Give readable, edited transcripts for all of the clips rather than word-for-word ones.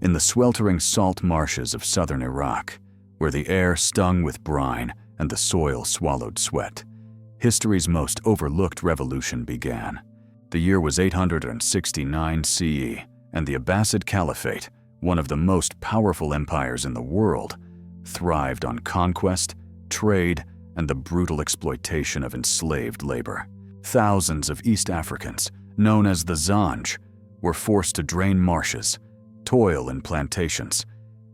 in the sweltering salt marshes of southern Iraq, where the air stung with brine and the soil swallowed sweat, history's most overlooked revolution began. The year was 869 CE, and the Abbasid Caliphate, one of the most powerful empires in the world, thrived on conquest, trade, and the brutal exploitation of enslaved labor. Thousands of East Africans, known as the Zanj, were forced to drain marshes, toil in plantations,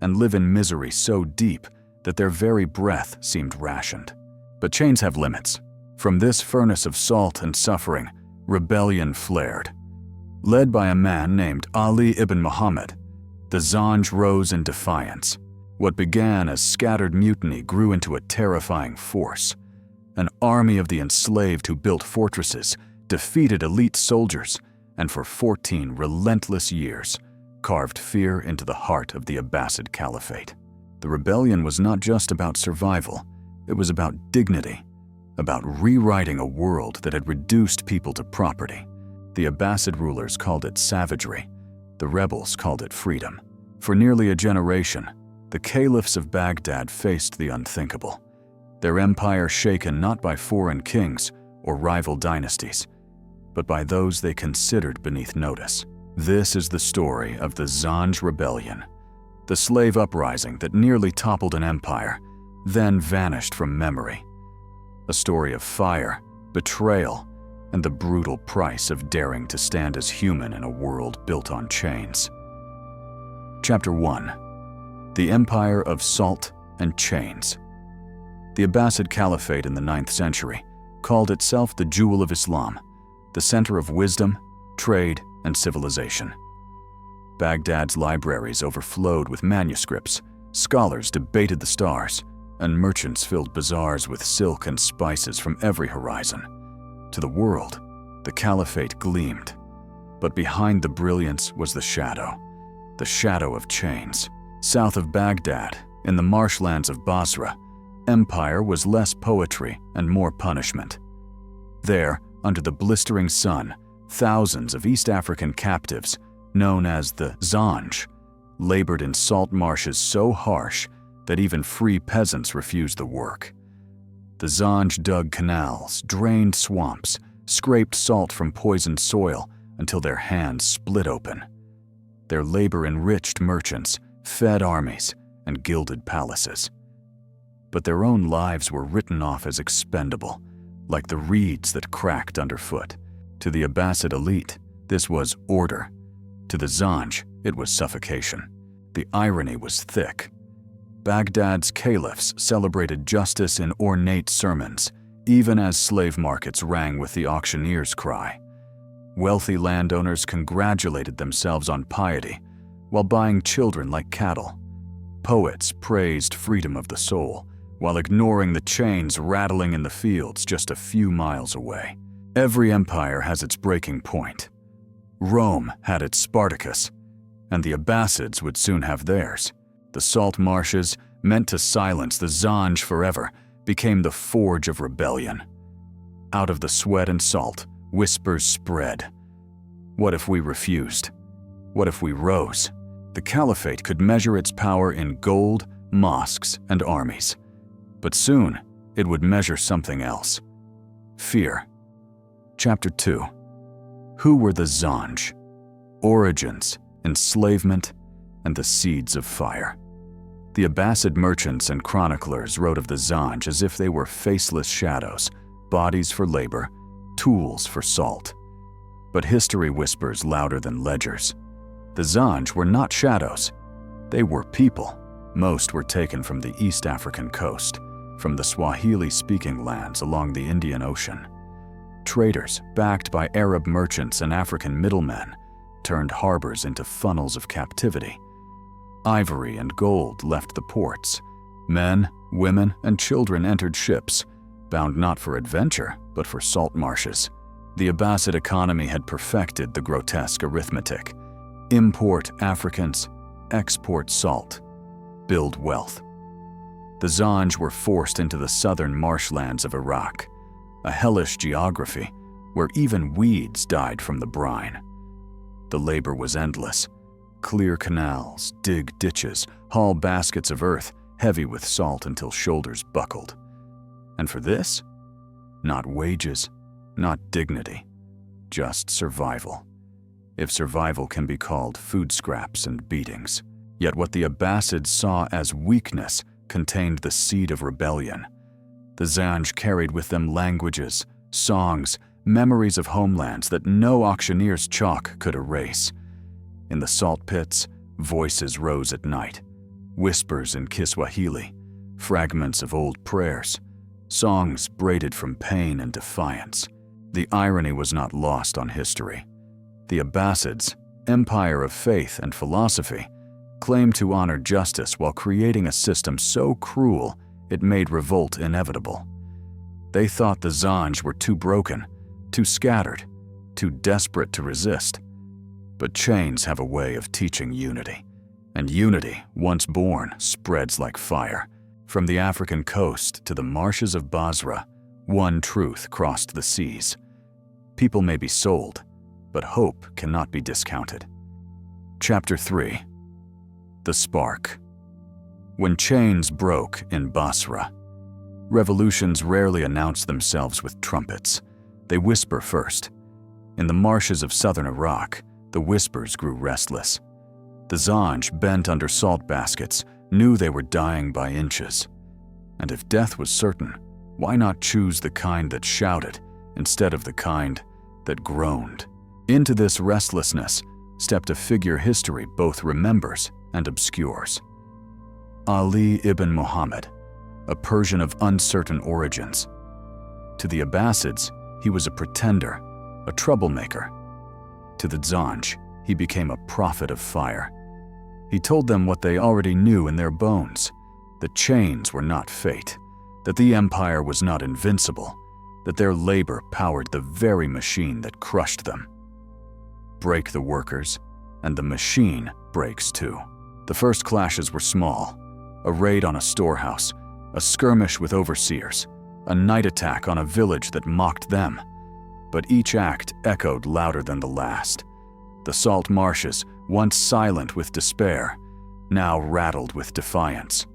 and live in misery so deep that their very breath seemed rationed. But chains have limits. From this furnace of salt and suffering, rebellion flared. Led by a man named Ali ibn Muhammad, the Zanj rose in defiance. What began as scattered mutiny grew into a terrifying force. An army of the enslaved who built fortresses, defeated elite soldiers, and for 14 relentless years, carved fear into the heart of the Abbasid Caliphate. The rebellion was not just about survival, it was about dignity, about rewriting a world that had reduced people to property. The Abbasid rulers called it savagery, the rebels called it freedom. For nearly a generation, the caliphs of Baghdad faced the unthinkable, their empire shaken not by foreign kings or rival dynasties, but by those they considered beneath notice. This is the story of the Zanj Rebellion, the slave uprising that nearly toppled an empire, then vanished from memory. A story of fire, betrayal, and the brutal price of daring to stand as human in a world built on chains. Chapter 1. The Empire of Salt and Chains. The Abbasid Caliphate in the 9th century called itself the Jewel of Islam, the center of wisdom, trade, and civilization. Baghdad's libraries overflowed with manuscripts, scholars debated the stars, and merchants filled bazaars with silk and spices from every horizon. To the world, the caliphate gleamed, but behind the brilliance was the shadow of chains. South of Baghdad, in the marshlands of Basra, empire was less poetry and more punishment. There, under the blistering sun, thousands of East African captives, known as the Zanj, labored in salt marshes so harsh that even free peasants refused the work. The Zanj dug canals, drained swamps, scraped salt from poisoned soil until their hands split open. Their labor enriched merchants, fed armies, and gilded palaces. But their own lives were written off as expendable, like the reeds that cracked underfoot. To the Abbasid elite, this was order. To the Zanj, it was suffocation. The irony was thick. Baghdad's caliphs celebrated justice in ornate sermons, even as slave markets rang with the auctioneer's cry. Wealthy landowners congratulated themselves on piety while buying children like cattle. Poets praised freedom of the soul while ignoring the chains rattling in the fields just a few miles away. Every empire has its breaking point. Rome had its Spartacus, and the Abbasids would soon have theirs. The salt marshes, meant to silence the Zanj forever, became the forge of rebellion. Out of the sweat and salt, whispers spread. What if we refused? What if we rose? The caliphate could measure its power in gold, mosques, and armies. But soon, it would measure something else. Fear. Chapter 2. Who were the Zanj? Origins, enslavement, and the seeds of fire. The Abbasid merchants and chroniclers wrote of the Zanj as if they were faceless shadows, bodies for labor, tools for salt. But history whispers louder than ledgers. The Zanj were not shadows. They were people. Most were taken from the East African coast, from the Swahili-speaking lands along the Indian Ocean. Traders, backed by Arab merchants and African middlemen, turned harbors into funnels of captivity. Ivory and gold left the ports. Men, women, and children entered ships, bound not for adventure, but for salt marshes. The Abbasid economy had perfected the grotesque arithmetic. Import Africans, export salt, build wealth. The Zanj were forced into the southern marshlands of Iraq, a hellish geography where even weeds died from the brine. The labor was endless. Clear canals, dig ditches, haul baskets of earth heavy with salt until shoulders buckled. And for this? Not wages, not dignity, just survival. If survival can be called food scraps and beatings. Yet what the Abbasids saw as weakness contained the seed of rebellion. The Zanj carried with them languages, songs, memories of homelands that no auctioneer's chalk could erase. In the salt pits, voices rose at night, whispers in Kiswahili, fragments of old prayers, songs braided from pain and defiance. The irony was not lost on history. The Abbasids, empire of faith and philosophy, claimed to honor justice while creating a system so cruel it made revolt inevitable. They thought the Zanj were too broken, too scattered, too desperate to resist. But chains have a way of teaching unity, and unity, once born, spreads like fire. From the African coast to the marshes of Basra, one truth crossed the seas. People may be sold, but hope cannot be discounted. Chapter 3. The Spark. When chains broke in Basra, revolutions rarely announce themselves with trumpets. They whisper first. In the marshes of southern Iraq, the whispers grew restless. The Zanj, bent under salt baskets, knew they were dying by inches. And if death was certain, why not choose the kind that shouted instead of the kind that groaned? Into this restlessness stepped a figure history both remembers and obscures. Ali ibn Muhammad, a Persian of uncertain origins. To the Abbasids, he was a pretender, a troublemaker. To the Zanj, he became a prophet of fire. He told them what they already knew in their bones, that chains were not fate, that the empire was not invincible, that their labor powered the very machine that crushed them. Break the workers, and the machine breaks too. The first clashes were small, a raid on a storehouse, a skirmish with overseers, a night attack on a village that mocked them. But each act echoed louder than the last. The salt marshes, once silent with despair, now rattled with defiance.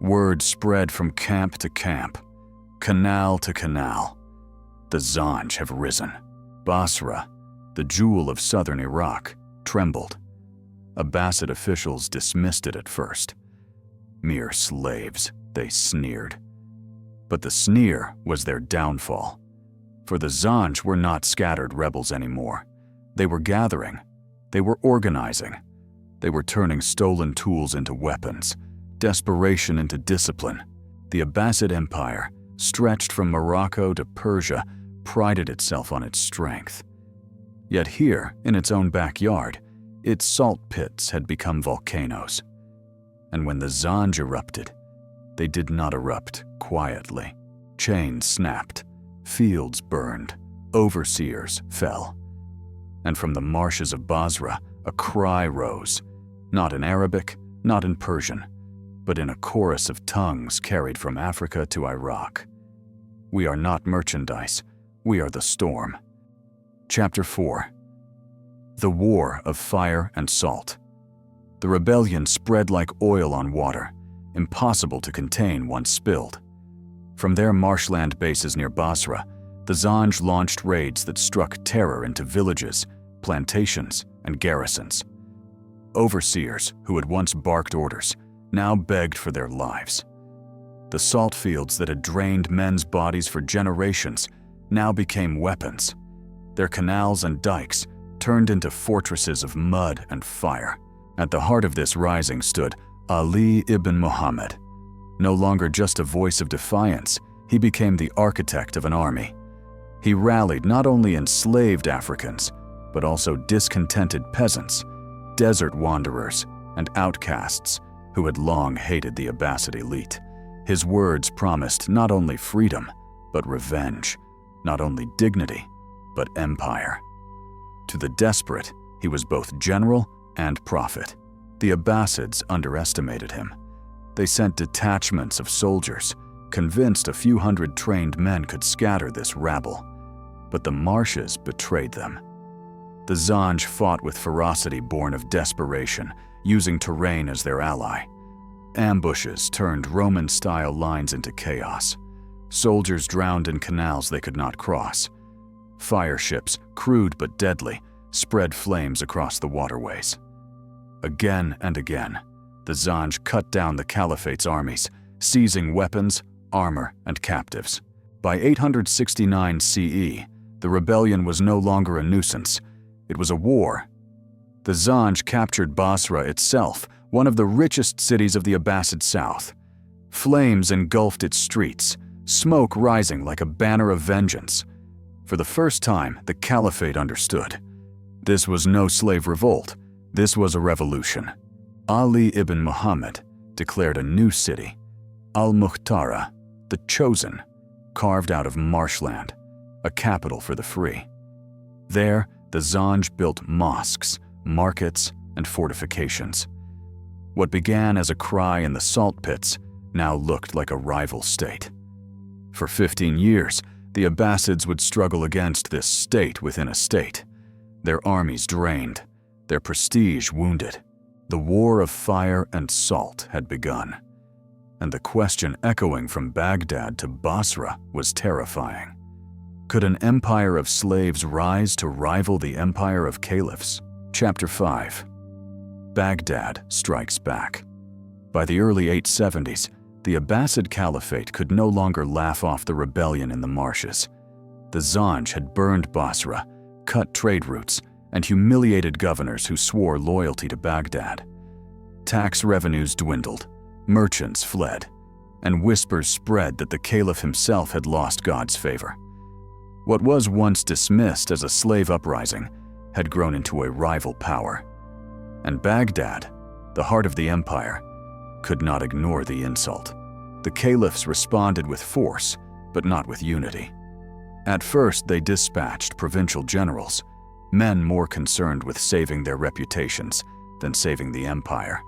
Word spread from camp to camp, canal to canal. The Zanj have risen. Basra, the jewel of southern Iraq, trembled. Abbasid officials dismissed it at first. Mere slaves, they sneered. But the sneer was their downfall. For the Zanj were not scattered rebels anymore. They were gathering. They were organizing. They were turning stolen tools into weapons, desperation into discipline. The Abbasid Empire, stretched from Morocco to Persia, prided itself on its strength. Yet here, in its own backyard, its salt pits had become volcanoes. And when the Zanj erupted, they did not erupt quietly. Chains snapped, fields burned, overseers fell. And from the marshes of Basra, a cry rose, not in Arabic, not in Persian, but in a chorus of tongues carried from Africa to Iraq. We are not merchandise, we are the storm. Chapter 4. The War of Fire and Salt. The rebellion spread like oil on water, impossible to contain once spilled. From their marshland bases near Basra, the Zanj launched raids that struck terror into villages, plantations, and garrisons. Overseers who had once barked orders now begged for their lives. The salt fields that had drained men's bodies for generations now became weapons. Their canals and dikes turned into fortresses of mud and fire. At the heart of this rising stood Ali ibn Muhammad. No longer just a voice of defiance, he became the architect of an army. He rallied not only enslaved Africans, but also discontented peasants, desert wanderers, and outcasts who had long hated the Abbasid elite. His words promised not only freedom, but revenge, not only dignity, but empire. To the desperate, he was both general and prophet. The Abbasids underestimated him. They sent detachments of soldiers, convinced a few hundred trained men could scatter this rabble. But the marshes betrayed them. The Zanj fought with ferocity born of desperation, using terrain as their ally. Ambushes turned Roman-style lines into chaos. Soldiers drowned in canals they could not cross. Fire ships, crude but deadly, spread flames across the waterways. Again and again, the Zanj cut down the Caliphate's armies, seizing weapons, armor, and captives. By 869 CE, the rebellion was no longer a nuisance. It was a war. The Zanj captured Basra itself, one of the richest cities of the Abbasid south. Flames engulfed its streets, smoke rising like a banner of vengeance. For the first time, the Caliphate understood. This was no slave revolt. This was a revolution. Ali ibn Muhammad declared a new city, Al-Muhtara, the chosen, carved out of marshland, a capital for the free. There, the Zanj built mosques, markets, and fortifications. What began as a cry in the salt pits now looked like a rival state. For 15 years, the Abbasids would struggle against this state within a state. Their armies drained, their prestige wounded. The war of fire and salt had begun. And the question echoing from Baghdad to Basra was terrifying. Could an empire of slaves rise to rival the empire of caliphs? Chapter 5. Baghdad strikes back. By the early 870s, the Abbasid Caliphate could no longer laugh off the rebellion in the marshes. The Zanj had burned Basra, cut trade routes, and humiliated governors who swore loyalty to Baghdad. Tax revenues dwindled, merchants fled, and whispers spread that the caliph himself had lost God's favor. What was once dismissed as a slave uprising had grown into a rival power. And Baghdad, the heart of the empire, could not ignore the insult. The caliphs responded with force, but not with unity. At first, they dispatched provincial generals, men more concerned with saving their reputations than saving the empire.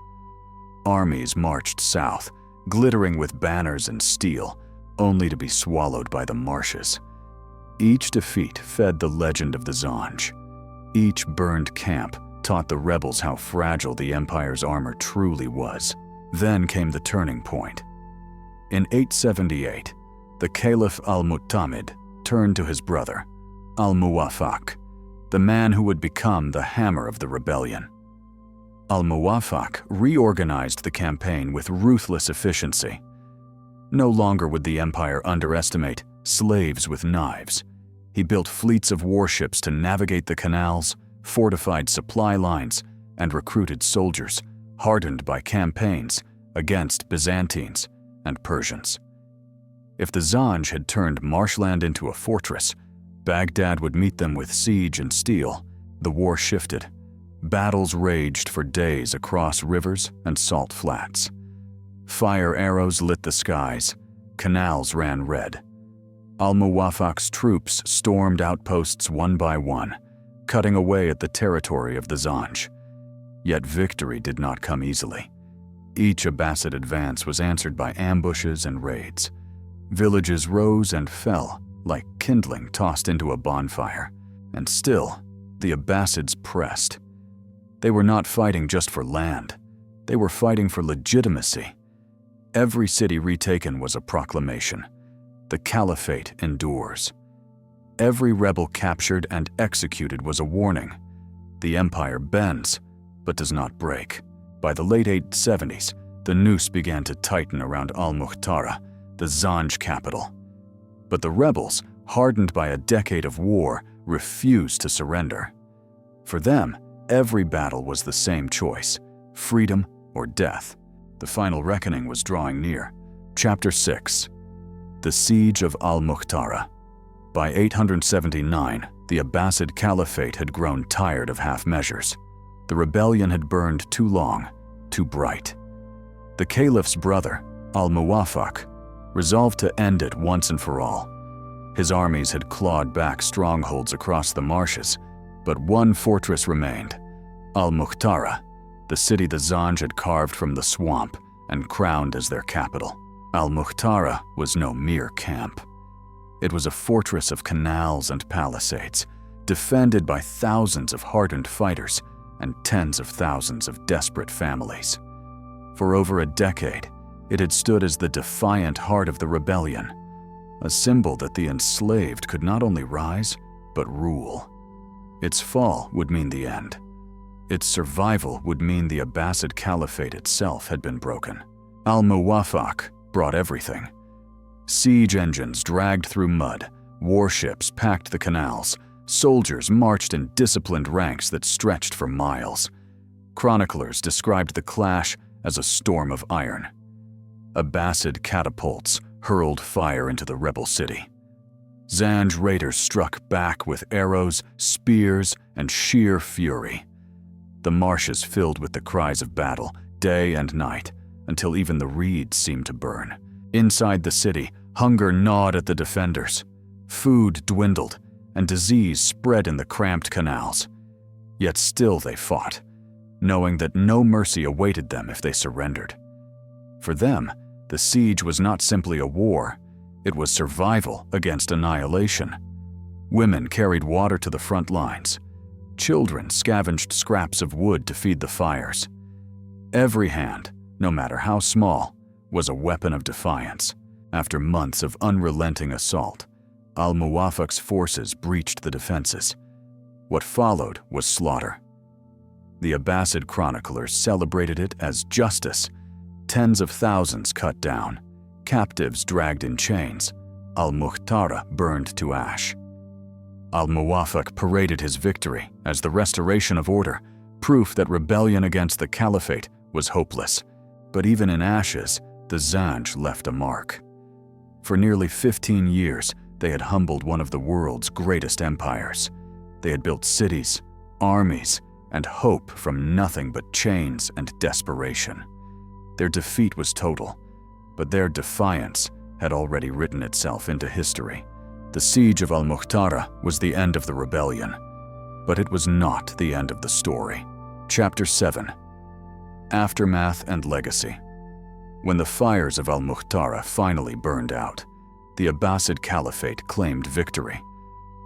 Armies marched south, glittering with banners and steel, only to be swallowed by the marshes. Each defeat fed the legend of the Zanj. Each burned camp taught the rebels how fragile the empire's armor truly was. Then came the turning point. In 878, the Caliph al-Mu'tamid turned to his brother, al-Muwaffaq, the man who would become the hammer of the rebellion. Al-Muwaffaq reorganized the campaign with ruthless efficiency. No longer would the empire underestimate slaves with knives. He built fleets of warships to navigate the canals, fortified supply lines, and recruited soldiers, hardened by campaigns against Byzantines and Persians. If the Zanj had turned marshland into a fortress, Baghdad would meet them with siege and steel. The war shifted. Battles raged for days across rivers and salt flats. Fire arrows lit the skies. Canals ran red. Al-Muwaffaq's troops stormed outposts one by one, cutting away at the territory of the Zanj. Yet victory did not come easily. Each Abbasid advance was answered by ambushes and raids. Villages rose and fell like kindling tossed into a bonfire. And still, the Abbasids pressed. They were not fighting just for land. They were fighting for legitimacy. Every city retaken was a proclamation. The Caliphate endures. Every rebel captured and executed was a warning. The empire bends, but does not break. By the late 870s, the noose began to tighten around Al-Muhtara, the Zanj capital. But the rebels, hardened by a decade of war, refused to surrender. For them, every battle was the same choice: freedom or death. The final reckoning was drawing near. Chapter 6. The Siege of Al-Muhtara. By 879, the Abbasid Caliphate had grown tired of half measures. The rebellion had burned too long, too bright. The caliph's brother, al-Muwaffaq, resolved to end it once and for all. His armies had clawed back strongholds across the marshes, but one fortress remained, Al-Muhtara, the city the Zanj had carved from the swamp and crowned as their capital. Al-Muhtara was no mere camp. It was a fortress of canals and palisades, defended by thousands of hardened fighters and tens of thousands of desperate families. For over a decade, it had stood as the defiant heart of the rebellion, a symbol that the enslaved could not only rise, but rule. Its fall would mean the end. Its survival would mean the Abbasid Caliphate itself had been broken. Al-Muwaffaq brought everything. Siege engines dragged through mud, warships packed the canals, soldiers marched in disciplined ranks that stretched for miles. Chroniclers described the clash as a storm of iron. Abbasid catapults hurled fire into the rebel city. Zanj raiders struck back with arrows, spears, and sheer fury. The marshes filled with the cries of battle, day and night, until even the reeds seemed to burn. Inside the city, hunger gnawed at the defenders. Food dwindled, and disease spread in the cramped canals. Yet still they fought, knowing that no mercy awaited them if they surrendered. For them, the siege was not simply a war, it was survival against annihilation. Women carried water to the front lines. Children scavenged scraps of wood to feed the fires. Every hand, no matter how small, was a weapon of defiance. After months of unrelenting assault, Al-Muwaffaq's forces breached the defenses. What followed was slaughter. The Abbasid chroniclers celebrated it as justice. Tens of thousands cut down, captives dragged in chains, Al-Muhtara burned to ash. Al-Muwaffaq paraded his victory as the restoration of order, proof that rebellion against the caliphate was hopeless. But even in ashes, the Zanj left a mark. For nearly 15 years, they had humbled one of the world's greatest empires. They had built cities, armies, and hope from nothing but chains and desperation. Their defeat was total, but their defiance had already written itself into history. The siege of Al-Muhtara was the end of the rebellion, but it was not the end of the story. Chapter 7. Aftermath and Legacy. When the fires of Al-Muhtara finally burned out, the Abbasid Caliphate claimed victory.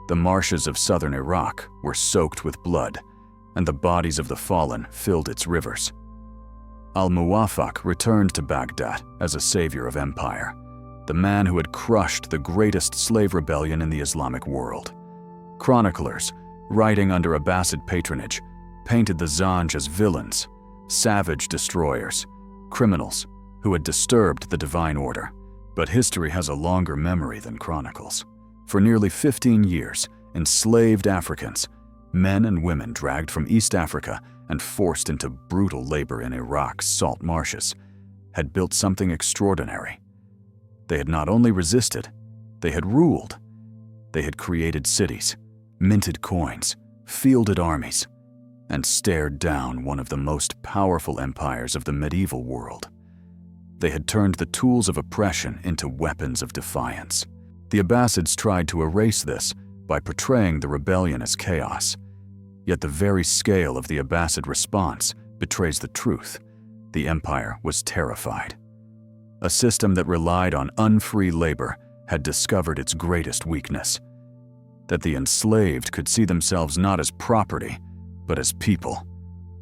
The marshes of southern Iraq were soaked with blood, and the bodies of the fallen filled its rivers. Al-Muwaffaq returned to Baghdad as a savior of empire, the man who had crushed the greatest slave rebellion in the Islamic world. Chroniclers, writing under Abbasid patronage, painted the Zanj as villains, savage destroyers, criminals who had disturbed the divine order. But history has a longer memory than chronicles. For nearly 15 years, enslaved Africans, men and women dragged from East Africa and forced into brutal labor in Iraq's salt marshes, had built something extraordinary. They had not only resisted, they had ruled. They had created cities, minted coins, fielded armies, and stared down one of the most powerful empires of the medieval world. They had turned the tools of oppression into weapons of defiance. The Abbasids tried to erase this by portraying the rebellion as chaos. Yet the very scale of the Abbasid response betrays the truth. The empire was terrified. A system that relied on unfree labor had discovered its greatest weakness: that the enslaved could see themselves not as property, but as people.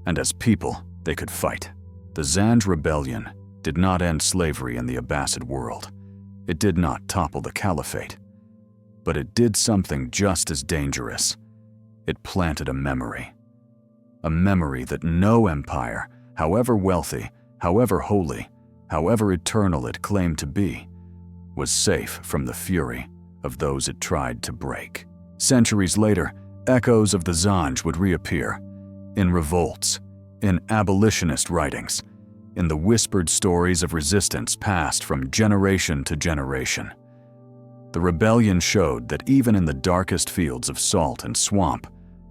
And as people, they could fight. The Zanj Rebellion did not end slavery in the Abbasid world. It did not topple the caliphate. But it did something just as dangerous. It planted a memory that no empire, however wealthy, however holy, however eternal it claimed to be, was safe from the fury of those it tried to break. Centuries later, echoes of the Zanj would reappear, in revolts, in abolitionist writings, in the whispered stories of resistance passed from generation to generation. The rebellion showed that even in the darkest fields of salt and swamp,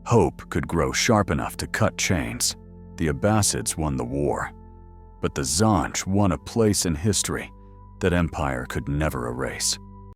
hope could grow sharp enough to cut chains. The Abbasids won the war, but the Zanj won a place in history that empire could never erase.